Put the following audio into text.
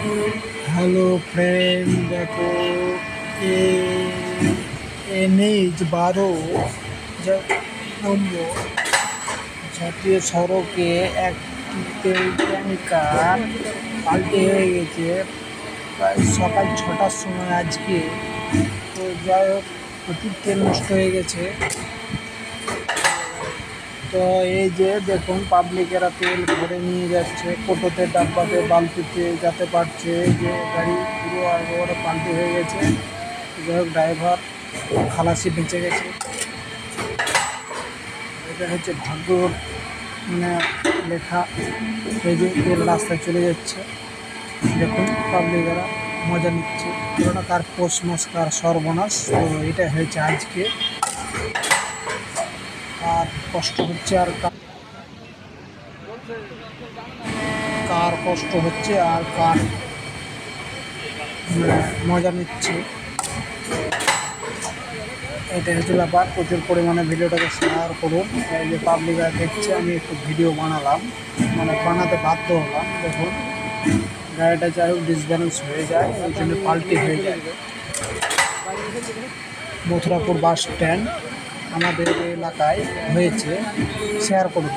Hello friend, देखो ये NH-12 নম্বর জাতীয় সড়কে একটি তেল ট্যাঙ্কার পাল্টে হয়ে গেছে প্রায় সকাল 6টার সময় আজকে। তো যাই হোক, প্রচুর তেল নষ্ট হয়ে গেছে। তো এই যে দেখুন, পাবলিকেরা তেল ভরে নিয়ে যাচ্ছে কোটোতে, ডাব্বাতে, বালতিতে যাতে পারছে। এই যে গাড়ি পুরো একেবারে পাল্টি হয়ে গেছে। যাই হোক, ড্রাইভার খালাসি বেঁচে গেছে। এটা হচ্ছে ভাগ্য, মানে লেখা। এই যে তেল রাস্তায় চলে যাচ্ছে, দেখুন পাবলিকেরা মজা নিচ্ছে। পুরোটা কার পৌষ মাস, কার সর্বনাশ। তো এটা হয়েছে আজকে। আর কষ্ট হচ্ছে, আর কার কষ্ট হচ্ছে আর কার মজা নিচ্ছে, এটা হচ্ছে ব্যাপার। প্রচুর পরিমাণে ভিডিওটাকে শেয়ার করুন। এই যে পাবলিকরা দেখছে, আমি একটু ভিডিও বানালাম, মানে বানাতে বাধ্য হলাম। দেখুন গাড়িটা যাই হোক ডিসব্যালেন্স হয়ে যায়, ওই জন্য পাল্টি হয়ে যায়। মথুরাপুর বাস স্ট্যান্ড আমাদের এলাকায় হয়েছে, শেয়ার করুন।